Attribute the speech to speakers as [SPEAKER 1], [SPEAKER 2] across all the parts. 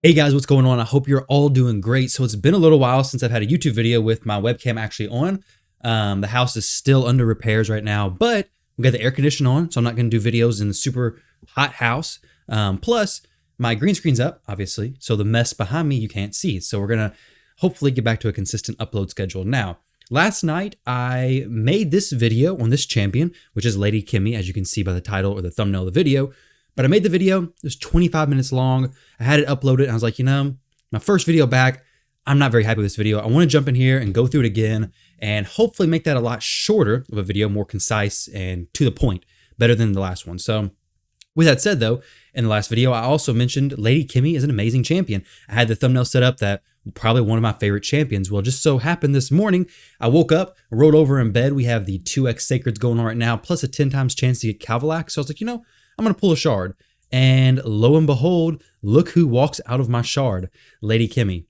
[SPEAKER 1] Hey guys, what's going on? I hope you're all doing great. So it's been a little while since I've had a YouTube video with my webcam actually on. The house is still under repairs right now, but we got the air conditioner on, so I'm not going to do videos in the super hot house. Plus, my green screen's up, obviously, so the mess behind me you can't see. So we're going to hopefully get back to a consistent upload schedule. Now, last night I made this video on this champion, which is Lady Kimi, as you can see by the title or the thumbnail of the video. But I made the video, it was 25 minutes long. I had it uploaded and I was like, my first video back, I'm not very happy with this video. I want to jump in here and go through it again and hopefully make that a lot shorter of a video, more concise and to the point, better than the last one. So with that said though, in the last video, I also mentioned Lady Kimi is an amazing champion. I had the thumbnail set up that probably one of my favorite champions. Well, just so happened this morning, I woke up, rolled over in bed. We have the 2x Sacreds going on right now, plus a 10 times chance to get Cavalak. So I was like, I'm going to pull a shard. And lo and behold, look who walks out of my shard, Lady Kimi.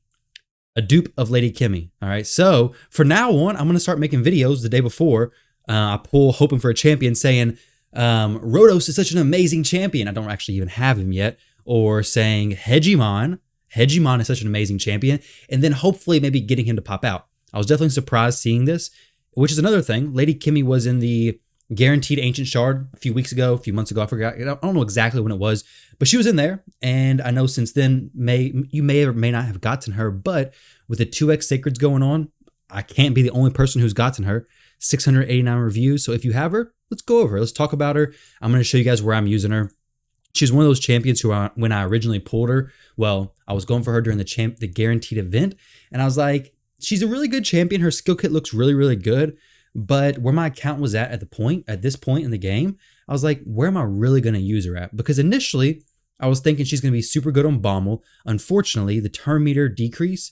[SPEAKER 1] A dupe of Lady Kimi. All right, so for now on, I'm going to start making videos the day before I pull hoping for a champion saying, Rotos is such an amazing champion. I don't actually even have him yet. Or saying Hegemon is such an amazing champion. And then hopefully maybe getting him to pop out. I was definitely surprised seeing this, which is another thing. Lady Kimi was in the Guaranteed Ancient Shard a few months ago. I forgot. I don't know exactly when it was, but she was in there. And I know since then, you may or may not have gotten her, but with the 2x Sacreds going on, I can't be the only person who's gotten her. 689 reviews. So if you have her, let's go over her. Let's talk about her. I'm going to show you guys where I'm using her. She's one of those champions who, when I originally pulled her, well, I was going for her during the Guaranteed event. And I was like, she's a really good champion. Her skill kit looks really, really good. But where my account was at this point in the game, I was like, where am I really going to use her at? Because initially, I was thinking she's going to be super good on Bommel. Unfortunately, the turn meter decrease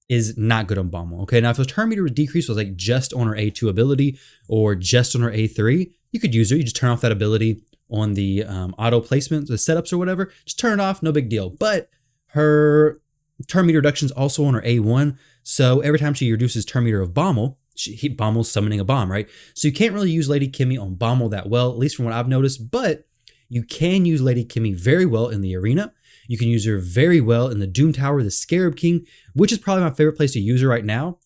[SPEAKER 1] is not good on Bommel. Okay, now if the turn meter decrease was like just on her A2 ability or just on her A3, you could use her. You just turn off that ability on the auto placement, the setups or whatever. Just turn it off, no big deal. But her turn meter reduction is also on her A1. So every time she reduces turn meter of Bommel, Bommel's summoning a bomb, right? So you can't really use Lady Kimi on Bommel that well, at least from what I've noticed, but you can use Lady Kimi very well in the arena. You can use her very well in the Doom Tower, the Scarab King, which is probably my favorite place to use her right now.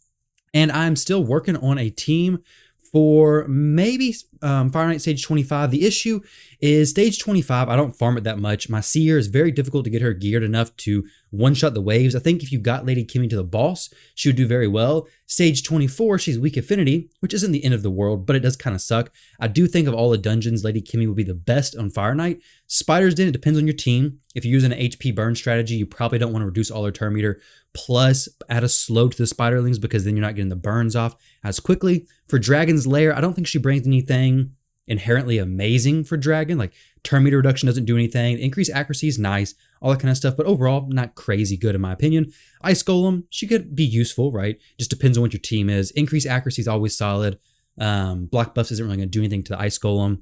[SPEAKER 1] And I'm still working on a team for maybe Fire Knight Stage 25. The issue is Stage 25, I don't farm it that much. My Seer is very difficult to get her geared enough to one-shot the waves. I think if you got Lady Kimi to the boss, she would do very well. Stage 24, she's weak affinity, which isn't the end of the world, but it does kind of suck. I do think of all the dungeons, Lady Kimi would be the best on Fire Knight. Spider's Den, it depends on your team. If you're using an HP burn strategy, you probably don't want to reduce all their turn meter, plus add a slow to the Spiderlings because then you're not getting the burns off as quickly. For Dragon's Lair, I don't think she brings anything inherently amazing for Dragon. Like turn meter reduction doesn't do anything. Increased accuracy is nice, all that kind of stuff, but overall not crazy good in my opinion. Ice Golem, she could be useful, right? Just depends on what your team is. Increased accuracy is always solid. Block buffs isn't really going to do anything to the Ice Golem.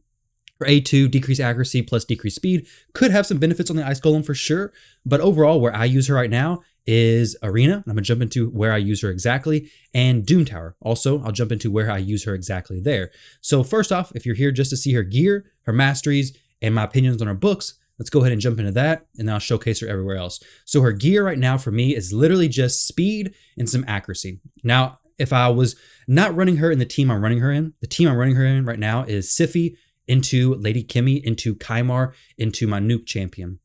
[SPEAKER 1] For A2, decreased accuracy plus decreased speed could have some benefits on the Ice Golem for sure, but overall where I use her right now is Arena. I'm going to jump into where I use her exactly, and Doom Tower. Also, I'll jump into where I use her exactly there. So first off, if you're here just to see her gear, her masteries, and my opinions on her books, let's go ahead and jump into that, and then I'll showcase her everywhere else. So her gear right now for me is literally just speed and some accuracy. Now, if I was not running her in the team I'm running her in, the team I'm running her in right now is Siphi into Lady Kimi, into Kymar, into my nuke champion.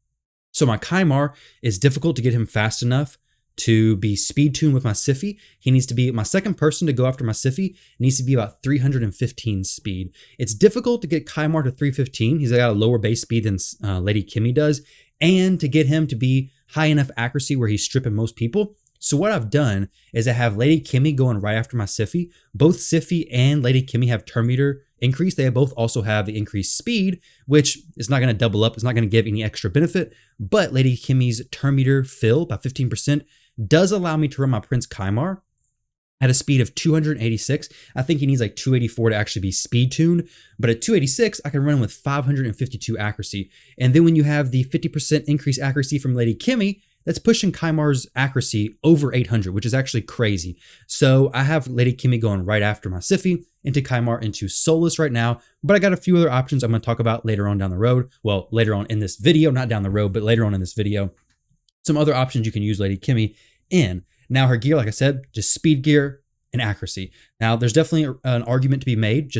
[SPEAKER 1] So my Kymar is difficult to get him fast enough to be speed tuned with my Siphi. He needs to be, my second person to go after my Siphi needs to be about 315 speed. It's difficult to get Kymar to 315. He's got a lower base speed than Lady Kimi does. And to get him to be high enough accuracy where he's stripping most people. So what I've done is I have Lady Kimi going right after my Siphi. Both Siphi and Lady Kimi have turn meter increase. They both also have the increased speed, which is not going to double up. It's not going to give any extra benefit. But Lady Kimi's turn meter fill by 15% does allow me to run my Prince Kymar at a speed of 286. I think he needs like 284 to actually be speed tuned. But at 286, I can run him with 552 accuracy. And then when you have the 50% increased accuracy from Lady Kimi, that's pushing Kymar's accuracy over 800, which is actually crazy. So I have Lady Kimi going right after my Siphi, into Kymar, into Solus right now, but I got a few other options I'm going to talk about later on down the road. Well, later on in this video, not down the road, but later on in this video. some other options you can use Lady Kimi in. Now her gear, like I said, just speed gear and accuracy. Now there's definitely an argument to be made.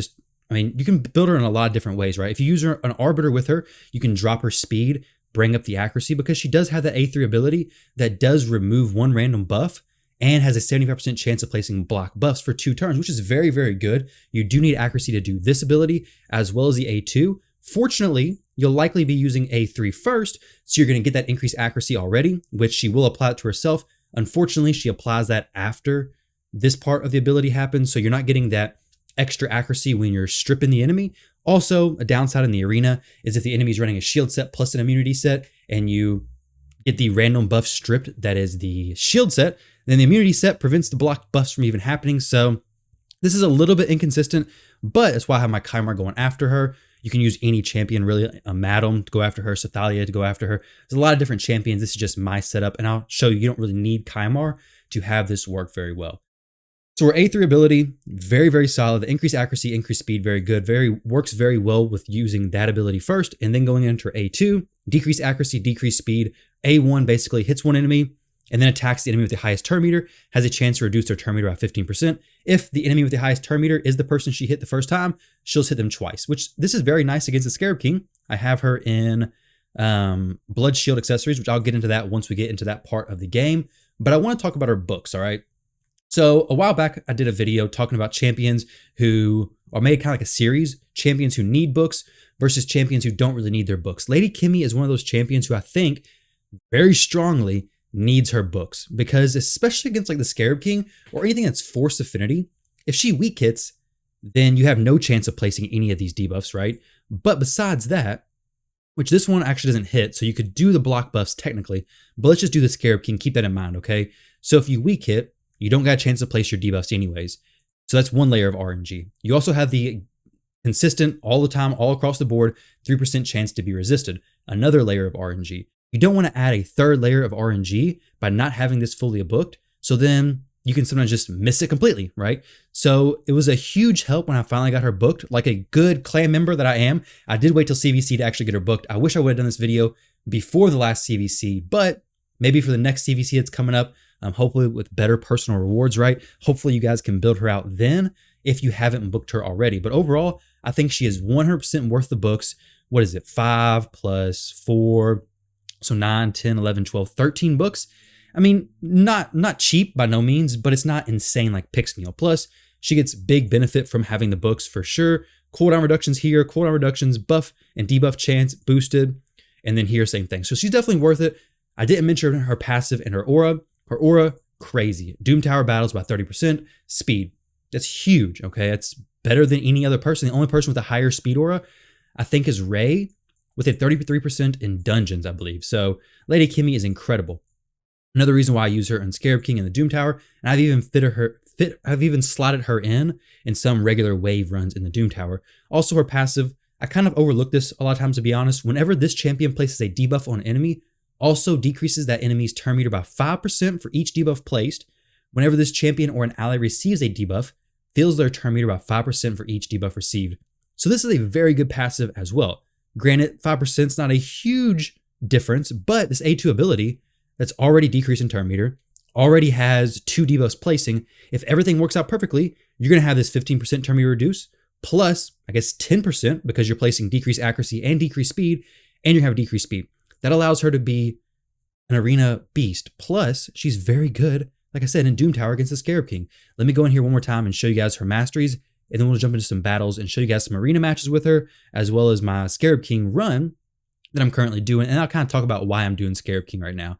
[SPEAKER 1] You can build her in a lot of different ways, right? If you use an arbiter with her, you can drop her speed, bring up the accuracy, because she does have that A3 ability that does remove one random buff and has a 75% chance of placing block buffs for 2 turns, which is very, very good. You do need accuracy to do this ability as well as the A2. Fortunately, you'll likely be using A3 first, so you're going to get that increased accuracy already, which she will apply it to herself. Unfortunately, she applies that after this part of the ability happens, so you're not getting that extra accuracy when you're stripping the enemy. Also, a downside in the arena is if the enemy's running a shield set plus an immunity set and you get the random buff stripped that is the shield set, then the immunity set prevents the block buffs from even happening. So this is a little bit inconsistent, but that's why I have my Kymar going after her. You can use any champion, really, a Madam to go after her, Sathalia to go after her. There's a lot of different champions. This is just my setup, and I'll show you don't really need Kymar to have this work very well. So our A3 ability, very, very solid. The increased accuracy, increased speed, very good. Works very well with using that ability first, and then going into A2, decreased accuracy, decreased speed. A1 basically hits one enemy and then attacks the enemy with the highest turn meter, has a chance to reduce their turn meter by 15%. If the enemy with the highest turn meter is the person she hit the first time, she'll hit them twice, which this is very nice against the Scarab King. I have her in Blood Shield accessories, which I'll get into that once we get into that part of the game. But I want to talk about her books, all right? So a while back, I did a video talking about champions who are made kind of like a series, champions who need books versus champions who don't really need their books. Lady Kimi is one of those champions who I think very strongly needs her books, because especially against like the Scarab King or anything that's force affinity, if she weak hits, then you have no chance of placing any of these debuffs, right? But besides that, which this one actually doesn't hit, so you could do the block buffs technically, but let's just do the Scarab King, keep that in mind, okay? So if you weak hit, you don't got a chance to place your debuffs anyways. So that's one layer of RNG. You also have the consistent, all the time, all across the board, 3% chance to be resisted. Another layer of RNG. You don't want to add a third layer of RNG by not having this fully booked. So then you can sometimes just miss it completely, right? So it was a huge help when I finally got her booked. Like a good clan member that I am, I did wait till CVC to actually get her booked. I wish I would have done this video before the last CVC, but maybe for the next CVC that's coming up, hopefully with better personal rewards, right? Hopefully you guys can build her out then if you haven't booked her already. But overall, I think she is 100% worth the books. What is it? 5 plus 4, so 9, 10, 11, 12, 13 books. I mean, not cheap by no means, but it's not insane like Pixmeal. Plus, she gets big benefit from having the books for sure. Cooldown reductions here, cooldown reductions, buff and debuff chance boosted. And then here, same thing. So she's definitely worth it. I didn't mention her passive and her aura. Her aura, crazy. Doom Tower battles by 30%. Speed, that's huge, okay? That's better than any other person. The only person with a higher speed aura, I think, is Ray, with a 33% in dungeons, I believe. So Lady Kimi is incredible. Another reason why I use her on Scarab King and the Doom Tower, and I've even slotted her in some regular wave runs in the Doom Tower. Also her passive, I kind of overlook this a lot of times, to be honest. Whenever this champion places a debuff on an enemy, also decreases that enemy's turn meter by 5% for each debuff placed. Whenever this champion or an ally receives a debuff, fills their turn meter by 5% for each debuff received. So this is a very good passive as well. Granted, 5% is not a huge difference, but this A2 ability that's already decreasing turn meter, already has 2 debuffs placing. If everything works out perfectly, you're going to have this 15% turn meter reduce, plus, I guess, 10% because you're placing decreased accuracy and decreased speed, and you have decreased speed. That allows her to be an arena beast. Plus, she's very good, like I said, in Doom Tower against the Scarab King. Let me go in here one more time and show you guys her masteries, and then we'll jump into some battles and show you guys some arena matches with her, as well as my Scarab King run that I'm currently doing, and I'll kind of talk about why I'm doing Scarab King right now.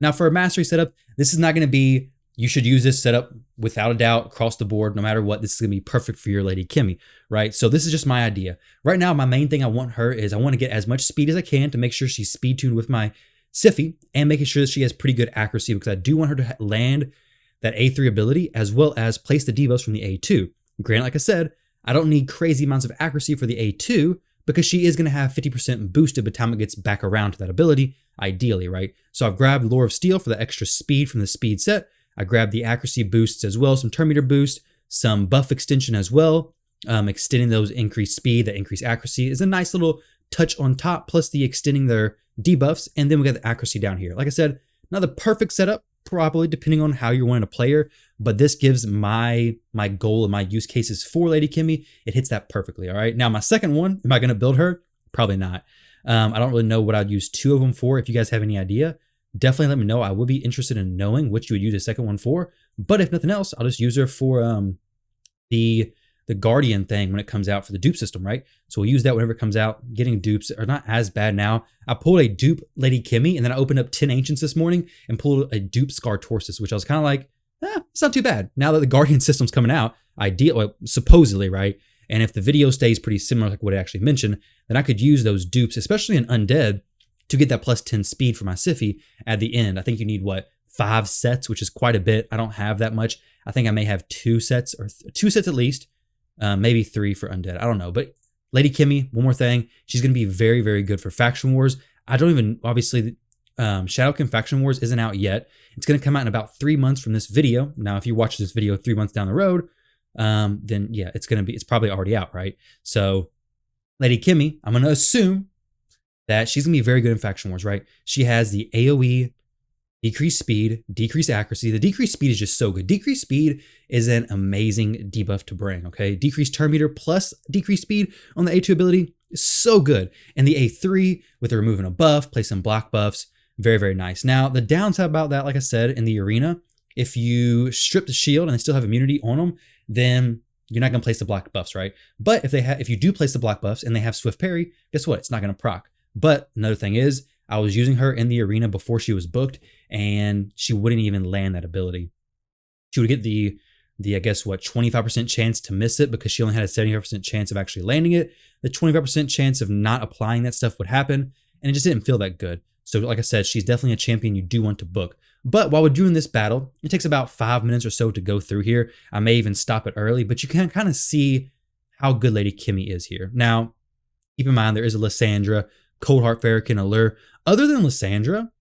[SPEAKER 1] Now, for a mastery setup, this is not going to be, you should use this setup without a doubt across the board, no matter what. This is going to be perfect for your Lady Kimi, right? So this is just my idea. Right now, my main thing I want her is I want to get as much speed as I can to make sure she's speed tuned with my Siphi and making sure that she has pretty good accuracy, because I do want her to land that A3 ability as well as place the debuffs from the A2. Granted, like I said, I don't need crazy amounts of accuracy for the A2 because she is going to have 50% boosted by the time it gets back around to that ability, ideally, right? So I've grabbed Lore of Steel for the extra speed from the speed set. I grabbed the accuracy boosts as well, some turn meter boost, some buff extension as well. Extending those increased speed, that increased accuracy is a nice little touch on top, plus the extending their debuffs, and then we got the accuracy down here. Like I said, Not the perfect setup, probably depending on how you're wanting to play her, but this gives my goal and my use cases for Lady Kimi. It hits that perfectly. All right. Now my second one, am I going to build her? Probably not. I don't really know what I'd use two of them for. If you guys have any idea, definitely let me know. I would be interested in knowing what you would use a second one for. But if nothing else, I'll just use her for the Guardian thing when it comes out for the dupe system, right? So we'll use that whenever it comes out. Getting dupes are not as bad now. I pulled a dupe Lady Kimi, and then I opened up 10 Ancients this morning and pulled a dupe Scar Torsus, which I was kind of like, it's not too bad. Now that the Guardian system's coming out, supposedly, right? And if the video stays pretty similar like what I actually mentioned, then I could use those dupes, especially in Undead, to get that plus 10 speed for my Siphi at the end. I think you need, 5 sets, which is quite a bit. I don't have that much. I think I may have 2 sets, or 2 sets at least. Maybe 3 for Undead. I don't know. But Lady Kimi, one more thing. She's going to be very, very good for Faction Wars. I don't even, obviously, Shadowkin Faction Wars isn't out yet. It's going to come out in about 3 months from this video. Now, if you watch this video 3 months down the road, then yeah, it's probably already out, right? So Lady Kimi, I'm going to assume that she's going to be very good in Faction Wars, right? She has the AoE, decreased speed, decreased accuracy. The decreased speed is just so good. Decreased speed is an amazing debuff to bring, okay? Decreased turn meter plus decreased speed on the A2 ability is so good. And the A3 with removing a buff, placing block buffs, very, very nice. Now, the downside about that, like I said, in the arena, if you strip the shield and they still have immunity on them, then you're not going to place the block buffs, right? But if you do place the block buffs and they have swift parry, guess what? It's not going to proc. But another thing is, I was using her in the arena before she was booked, and she wouldn't even land that ability. She would get the I guess, 25% chance to miss it because she only had a 75% chance of actually landing it. The 25% chance of not applying that stuff would happen, and it just didn't feel that good. So like I said, she's definitely a champion you do want to book. But while we're doing this battle, it takes about 5 minutes or so to go through here. I may even stop it early, but you can kind of see how good Lady Kimi is here. Now, keep in mind, there is a Lysandra, Cold Heart Farrakhan, Allure. Other than Lysandra,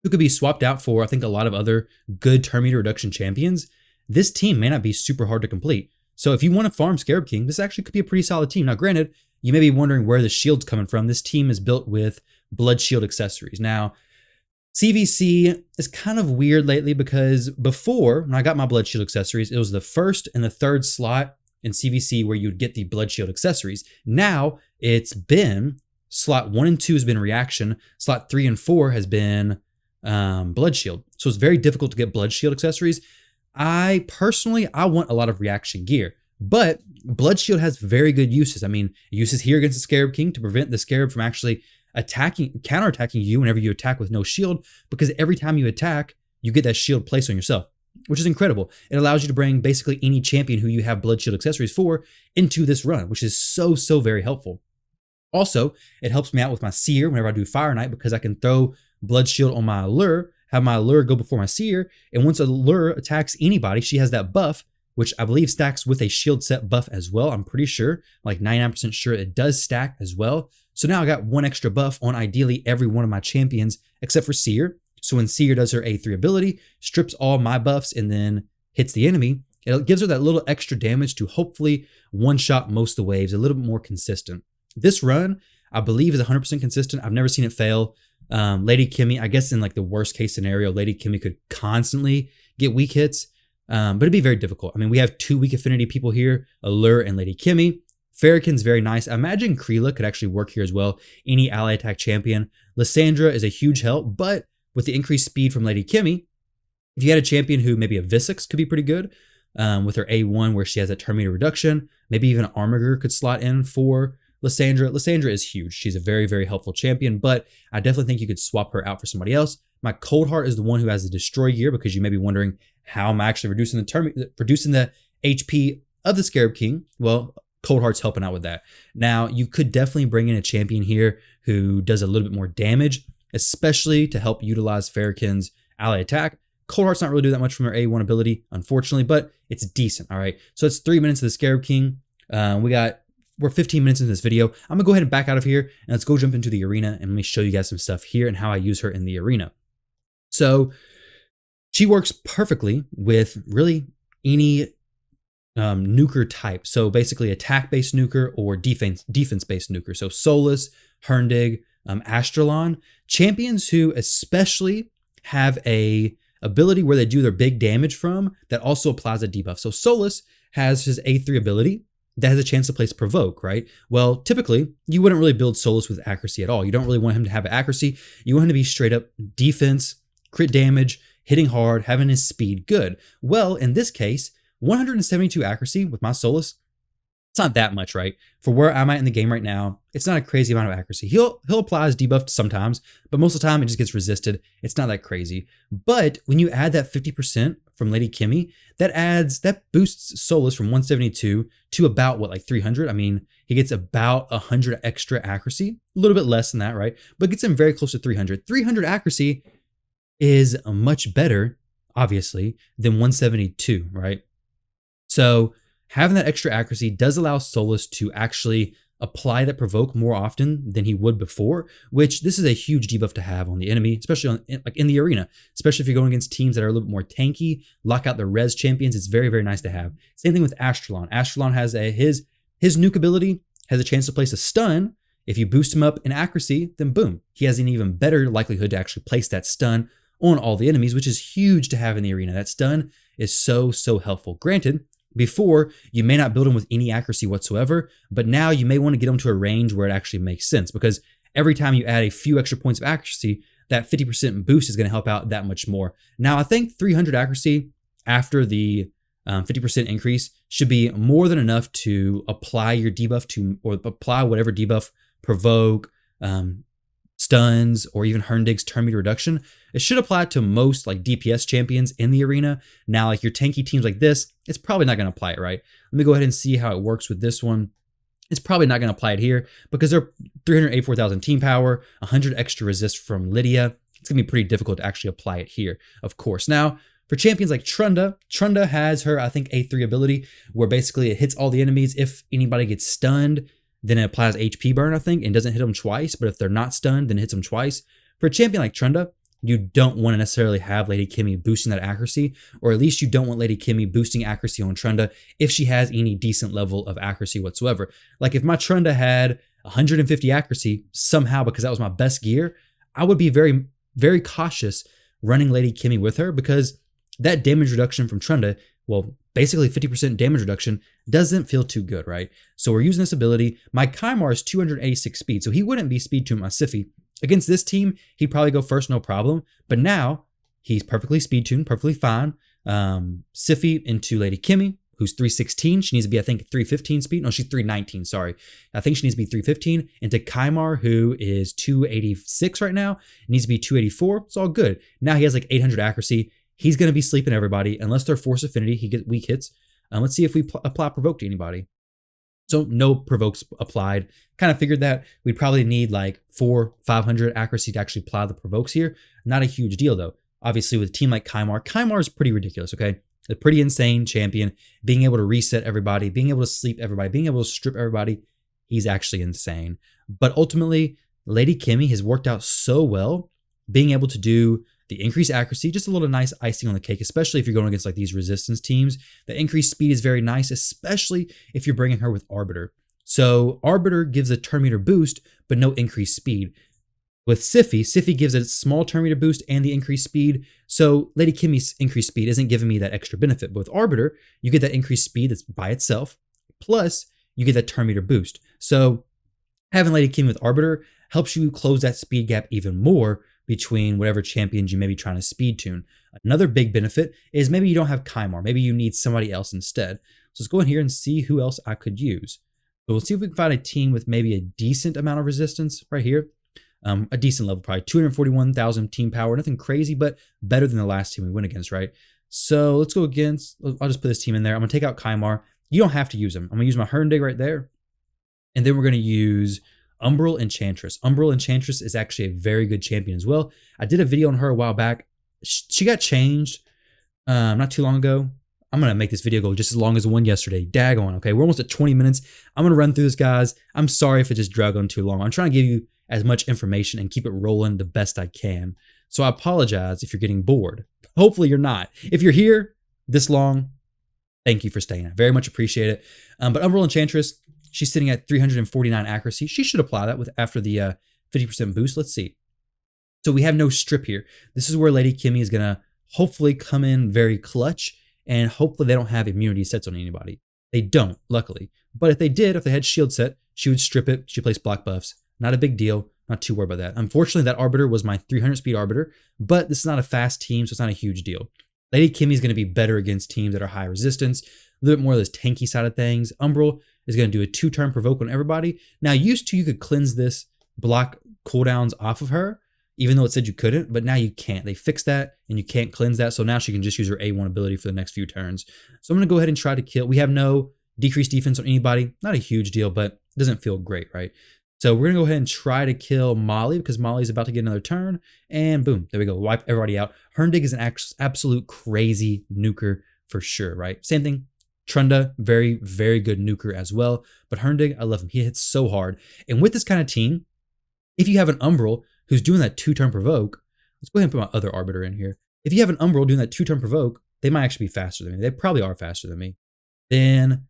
[SPEAKER 1] who could be swapped out for, I think, a lot of other good turn meter reduction champions, this team may not be super hard to complete. So if you want to farm Scarab King, this actually could be a pretty solid team. Now, granted, you may be wondering where the shield's coming from. This team is built with Blood Shield accessories. Now, CVC is kind of weird lately because before, when I got my Blood Shield accessories, it was the first and the third slot in CVC where you'd get the Blood Shield accessories. Now, it's been slot 1 and 2 has been reaction. Slot 3 and 4 has been Blood Shield. So it's very difficult to get Blood Shield accessories. I want a lot of reaction gear, but Blood Shield has very good uses. I mean, it uses here against the Scarab King to prevent the Scarab from actually counterattacking you whenever you attack with no shield, because every time you attack, you get that shield placed on yourself, which is incredible. It allows you to bring basically any champion who you have Blood Shield accessories for into this run, which is so very helpful. Also, it helps me out with my Seer whenever I do Fire Knight because I can throw Blood Shield on my Allure, have my Allure go before my Seer, and once Allure attacks anybody, she has that buff, which I believe stacks with a shield set buff as well. I'm pretty sure, like 99% sure it does stack as well. So now I got one extra buff on ideally every one of my champions except for Seer. So when Seer does her A3 ability, strips all my buffs and then hits the enemy, it gives her that little extra damage to hopefully one-shot most of the waves, a little bit more consistent. This run, I believe, is 100% consistent. I've never seen it fail. Lady Kimi, I guess in like the worst case scenario, Lady Kimi could constantly get weak hits, but it'd be very difficult. I mean, we have 2 weak affinity people here, Allure and Lady Kimi. Farrakhan's very nice. I imagine Kreela could actually work here as well. Any ally attack champion. Lysandra is a huge help, but with the increased speed from Lady Kimi, if you had a champion who maybe a Visix could be pretty good with her A1 where she has a turn meter reduction, maybe even Armiger could slot in for Lysandra. Lysandra is huge. She's a very helpful champion, but I definitely think you could swap her out for somebody else. My Cold Heart is the one who has the Destroy gear because you may be wondering how am I actually reducing the HP of the Scarab King. Well, Cold Heart's helping out with that. Now, you could definitely bring in a champion here who does a little bit more damage, especially to help utilize Farrakhan's ally attack. Cold Heart's not really doing that much from her A1 ability, unfortunately, but it's decent, all right? So it's 3 minutes of the Scarab King. We're 15 minutes into this video. I'm gonna go ahead and back out of here and let's go jump into the arena and let me show you guys some stuff here and how I use her in the arena. So she works perfectly with really any nuker type. So basically attack-based nuker or defense-based nuker. So Solus, Herndig, Astralon, champions who especially have a ability where they do their big damage from that also applies a debuff. So Solus has his A3 ability that has a chance to place Provoke, right? Well, typically, you wouldn't really build Solus with accuracy at all. You don't really want him to have accuracy. You want him to be straight up defense, crit damage, hitting hard, having his speed good. Well, in this case, 172 accuracy with my Solus, it's not that much, right? For where I'm at in the game right now, it's not a crazy amount of accuracy. He'll apply his debuff sometimes, but most of the time it just gets resisted. It's not that crazy. But when you add that 50% from Lady Kimi, that boosts Solus from 172 to about what, like 300? I mean, he gets about 100 extra accuracy, a little bit less than that, right? But gets him very close to 300. 300 accuracy is much better, obviously, than 172, right? So having that extra accuracy does allow Solus to actually apply that Provoke more often than he would before, which this is a huge debuff to have on the enemy, especially in the arena, especially if you're going against teams that are a little bit more tanky, lock out the res champions. It's very, very nice to have. Same thing with Astralon. Astralon has his nuke ability has a chance to place a stun. If you boost him up in accuracy, then boom, he has an even better likelihood to actually place that stun on all the enemies, which is huge to have in the arena. That stun is so, so helpful. Granted, before, you may not build him with any accuracy whatsoever, but now you may want to get him to a range where it actually makes sense, because every time you add a few extra points of accuracy, that 50% boost is going to help out that much more. Now, I think 300 accuracy after the 50% increase should be more than enough to apply your debuff to, or apply whatever debuff, Provoke, stuns, or even Herndig's turn meter reduction. It should apply to most like DPS champions in the arena. Now, like your tanky teams like this, it's probably not going to apply it, right? Let me go ahead and see how it works with this one. It's probably not going to apply it here because they're 384,000 team power, 100 extra resist from Lydia. It's going to be pretty difficult to actually apply it here, of course. Now, for champions like Trunda has her, I think, A3 ability where basically it hits all the enemies. If anybody gets stunned, then it applies HP burn, I think, and doesn't hit them twice. But if they're not stunned, then it hits them twice. For a champion like Trunda, you don't want to necessarily have Lady Kimi boosting that accuracy, or at least you don't want Lady Kimi boosting accuracy on Trunda if she has any decent level of accuracy whatsoever. Like if my Trunda had 150 accuracy somehow because that was my best gear, I would be very, very cautious running Lady Kimi with her, because that damage reduction from Trunda, well, basically 50% damage reduction, doesn't feel too good, right? So we're using this ability. My Kymar is 286 speed, so he wouldn't be speed tuned my Siphi. Against this team, he'd probably go first, no problem. But now, he's perfectly speed tuned, perfectly fine. Siphi into Lady Kimi, who's 316. She needs to be, I think, 315 speed. No, she's 319, sorry. I think she needs to be 315. Into Kymar, who is 286 right now. It needs to be 284. It's all good. Now he has like 800 accuracy. He's going to be sleeping everybody. Unless they're Force Affinity, he gets weak hits. Let's see if we apply Provoke to anybody. So no Provokes applied. Kind of figured that we'd probably need like 400-500 accuracy to actually apply the Provokes here. Not a huge deal though. Obviously with a team like Kymar is pretty ridiculous, okay? A pretty insane champion. Being able to reset everybody, being able to sleep everybody, being able to strip everybody, he's actually insane. But ultimately, Lady Kimi has worked out so well, being able to do the increased accuracy, just a little nice icing on the cake, especially if you're going against like these resistance teams. The increased speed is very nice, especially if you're bringing her with Arbiter. So Arbiter gives a turn meter boost, but no increased speed. With Siphi gives a small turn meter boost and the increased speed. So Lady Kimi's increased speed isn't giving me that extra benefit. But with Arbiter, you get that increased speed that's by itself, plus you get that turn meter boost. So having Lady Kimi with Arbiter helps you close that speed gap even more between whatever champions you may be trying to speed tune. Another big benefit is maybe you don't have Kymar. Maybe you need somebody else instead. So let's go in here and see who else I could use. So we'll see if we can find a team with maybe a decent amount of resistance right here. A decent level, probably 241,000 team power. Nothing crazy, but better than the last team we went against, right? So let's go against, I'll just put this team in there. I'm going to take out Kymar. You don't have to use him. I'm going to use my Herndig right there. And then we're going to use Umbral Enchantress. Umbral Enchantress is actually a very good champion as well. I did a video on her a while back. She got changed not too long ago. I'm going to make this video go just as long as the one yesterday. Daggone, okay? We're almost at 20 minutes. I'm going to run through this, guys. I'm sorry if it just dragged on too long. I'm trying to give you as much information and keep it rolling the best I can. So I apologize if you're getting bored. Hopefully you're not. If you're here this long, thank you for staying. I very much appreciate it. But Umbral Enchantress, she's sitting at 349 accuracy. She should apply that with after the 50% boost. Let's see. So we have no strip here. This is where Lady Kimi is going to hopefully come in very clutch, and hopefully they don't have immunity sets on anybody. They don't, luckily. But if they did, if they had shield set, she would strip it. She'd place block buffs. Not a big deal. Not too worried about that. Unfortunately, that Arbiter was my 300 speed Arbiter, but this is not a fast team, so it's not a huge deal. Lady Kimi is going to be better against teams that are high resistance, a little bit more of this tanky side of things. Umbral is going to do a 2-turn provoke on everybody. Now, used to, you could cleanse this block cooldowns off of her, even though it said you couldn't, but now you can't. They fixed that, and you can't cleanse that, so now she can just use her A1 ability for the next few turns. So I'm going to go ahead and try to kill. We have no decreased defense on anybody. Not a huge deal, but it doesn't feel great, right? So we're going to go ahead and try to kill Molly, because Molly's about to get another turn, and boom, there we go. Wipe everybody out. Herndig is an absolute crazy nuker for sure, right? Same thing. Trunda, very, very good nuker as well, but Herndig, I love him. He hits so hard. And with this kind of team, if you have an Umbral who's doing that 2-turn provoke, let's go ahead and put my other Arbiter in here. If you have an Umbral doing that 2-turn provoke, they might actually be faster than me. They probably are faster than me. Then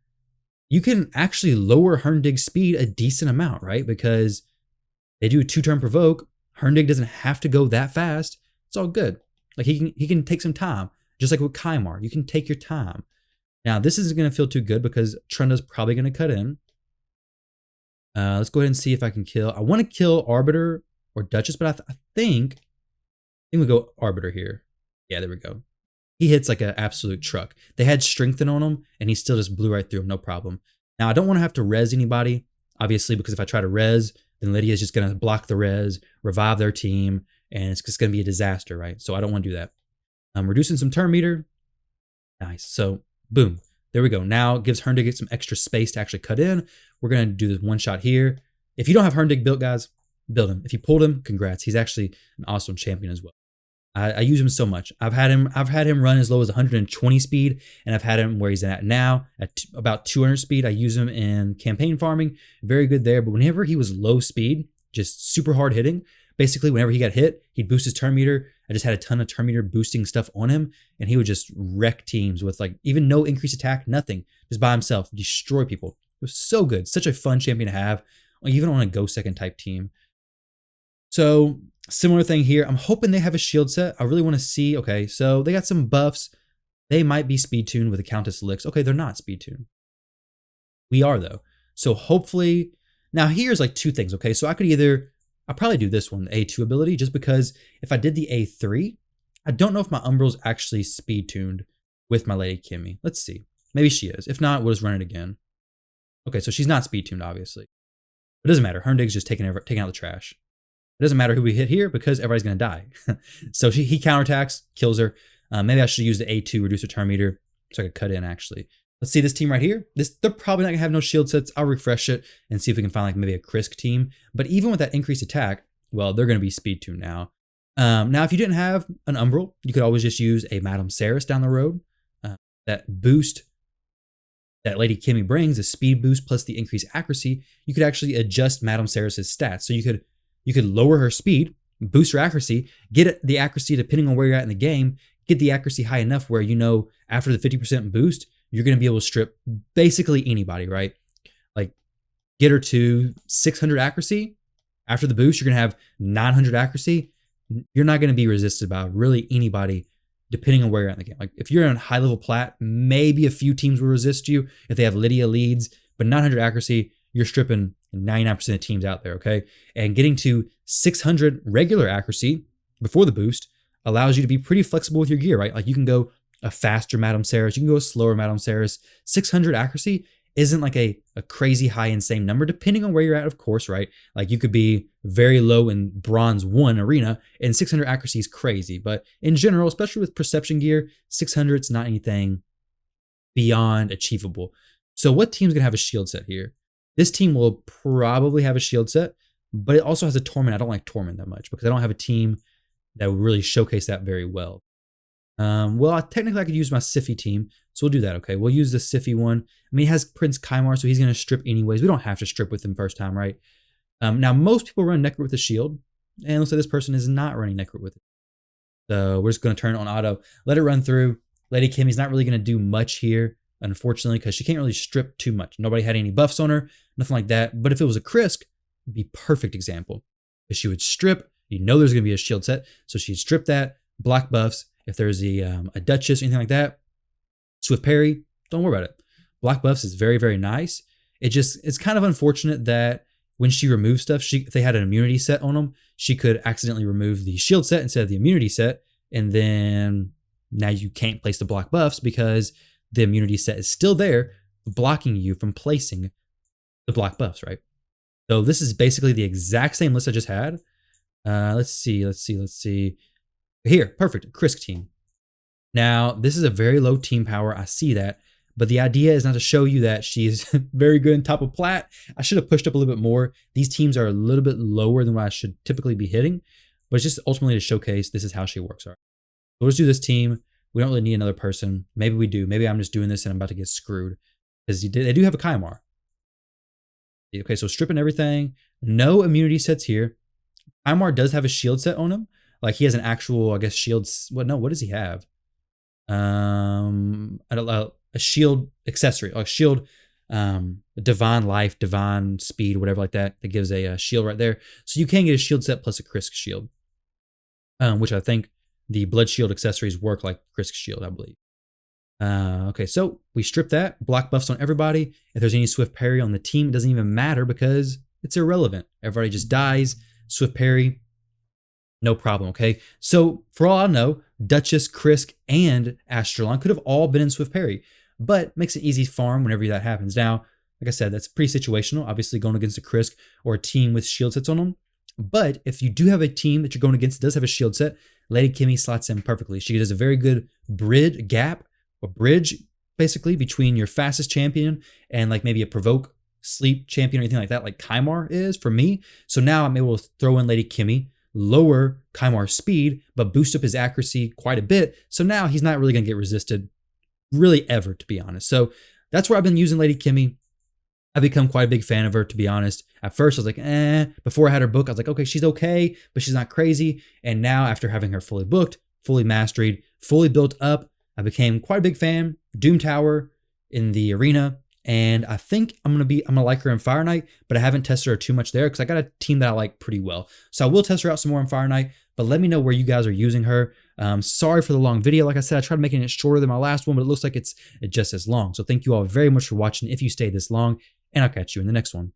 [SPEAKER 1] you can actually lower Herndg's speed a decent amount, right? Because they do a 2-turn provoke. Herndg doesn't have to go that fast. It's all good. Like he can take some time, just like with Kymar. You can take your time. Now this isn't going to feel too good because Trunda's probably going to cut in. Let's go ahead and see if I can kill. I want to kill Arbiter or Duchess, but I think we go Arbiter here. Yeah, there we go. He hits like an absolute truck. They had strengthen on him, and he still just blew right through him, no problem. Now, I don't want to have to res anybody, obviously, because if I try to res, then Lydia's just going to block the res, revive their team, and it's just going to be a disaster, right? So I don't want to do that. I'm reducing some turn meter. Nice. So, boom. There we go. Now it gives Herndg some extra space to actually cut in. We're going to do this one shot here. If you don't have Herndg built, guys, build him. If you pulled him, congrats. He's actually an awesome champion as well. I use him so much. I've had him run as low as 120 speed, and I've had him where he's at now at about 200 speed. I use him in campaign farming. Very good there. But whenever he was low speed, just super hard hitting, basically whenever he got hit, he'd boost his turn meter. I just had a ton of turn meter boosting stuff on him, and he would just wreck teams with like even no increased attack, nothing, just by himself, destroy people. It was so good. Such a fun champion to have, even on a go second type team. So similar thing here. I'm hoping they have a shield set. I really want to see. Okay, so they got some buffs. They might be speed tuned with a Countess Elix. Okay, they're not speed tuned. We are though. So hopefully, now here's like two things. Okay, so I'll probably do this one, the A2 ability, just because if I did the A3, I don't know if my Umbral's actually speed tuned with my Lady Kimi. Let's see. Maybe she is. If not, we'll just run it again. Okay, so she's not speed tuned, obviously. It doesn't matter. Herndg's just taking out the trash. It doesn't matter who we hit here because everybody's going to die. So he counterattacks, kills her. Maybe I should use the A2, reduce her turn meter, so I could cut in actually. Let's see this team right here. They're probably not going to have no shield sets. I'll refresh it and see if we can find like maybe a Krisk team. But even with that increased attack, well, they're going to be speed tuned now. Now, if you didn't have an Umbral, you could always just use a Madame Ceres down the road. That boost that Lady Kimi brings, a speed boost plus the increased accuracy, you could actually adjust Madame Ceres' stats. So you could lower her speed, boost her accuracy, get the accuracy depending on where you're at in the game, get the accuracy high enough where you know after the 50% boost, you're going to be able to strip basically anybody, right? Like get her to 600 accuracy. After the boost, you're going to have 900 accuracy. You're not going to be resisted by really anybody depending on where you're at in the game. Like if you're on high level plat, maybe a few teams will resist you if they have Lydia leads, but 900 accuracy, you're stripping 99% of teams out there, okay? And getting to 600 regular accuracy before the boost allows you to be pretty flexible with your gear, right? Like you can go a faster Madame Ceres, you can go a slower Madame Ceres. 600 accuracy isn't like a crazy high insane number, depending on where you're at, of course, right? Like you could be very low in Bronze 1 arena, and 600 accuracy is crazy. But in general, especially with perception gear, 600 is not anything beyond achievable. So what team's going to have a shield set here? This team will probably have a shield set, but it also has a Torment. I don't like Torment that much because I don't have a team that would really showcase that very well. Well, technically I could use my Siphi team, so we'll do that, okay? We'll use the Siphi one. I mean, he has Prince Kymar, so he's going to strip anyways. We don't have to strip with him first time, right? Now, most people run Necro with a shield, and looks like this person is not running Necro with it. So we're just going to turn it on auto, let it run through. Lady Kimi's not really going to do much here, unfortunately, because she can't really strip too much. Nobody had any buffs on her, nothing like that. But if it was a Krisk, it'd be a perfect example. If she would strip, You know there's going to be a shield set. So she'd strip that, block buffs. If there's a Duchess or anything like that, Swift Parry, don't worry about it. Block buffs is very, very nice. It's kind of unfortunate that when she removes stuff, if they had an immunity set on them, she could accidentally remove the shield set instead of the immunity set. And then now you can't place the block buffs because the immunity set is still there, blocking you from placing the block buffs, right? So this is basically the exact same list I just had. Let's see. Here, perfect, Krisk team. Now, this is a very low team power. I see that. But the idea is not to show you that she is very good in top of plat. I should have pushed up a little bit more. These teams are a little bit lower than what I should typically be hitting. But it's just ultimately to showcase this is how she works. All right. So let's do this team. We don't really need another person. Maybe we do. Maybe I'm just doing this and I'm about to get screwed. Because they do have a Kymar. Okay, so stripping everything. No immunity sets here. Kymar does have a shield set on him. Like he has an actual, I guess, shields. What does he have? I don't know. A shield accessory, like shield, divine life, divine speed, whatever like that. That gives a shield right there. So you can get a shield set plus a Krisk shield, which I think the blood shield accessories work like Krisk shield, I believe. Okay, so we strip that, block buffs on everybody. If there's any Swift Parry on the team, it doesn't even matter because it's irrelevant. Everybody just dies. Swift Parry, no problem, okay? So for all I know, Duchess, Krisk, and Astralon could have all been in Swift Parry, but makes it easy farm whenever that happens. Now, like I said, that's pretty situational, obviously going against a Krisk or a team with shield sets on them. But if you do have a team that you're going against that does have a shield set, Lady Kimi slots in perfectly. She does a very good bridge basically between your fastest champion and like maybe a provoke sleep champion or anything like that, like Kymar is for me. So now I'm able to throw in Lady Kimi, lower Kymar's speed, but boost up his accuracy quite a bit. So now he's not really going to get resisted really ever, to be honest. So that's where I've been using Lady Kimi. I've become quite a big fan of her, to be honest. At first, I was like, Before I had her book, I was like, okay, she's okay, but she's not crazy. And now after having her fully booked, fully masteried, fully built up, I became quite a big fan. Doom Tower in the arena. And I think I'm gonna like her in Fire Knight, but I haven't tested her too much there because I got a team that I like pretty well. So I will test her out some more in Fire Knight, but let me know where you guys are using her. Sorry for the long video. Like I said, I tried making it shorter than my last one, but it looks like it's just as long. So thank you all very much for watching if you stayed this long, and I'll catch you in the next one.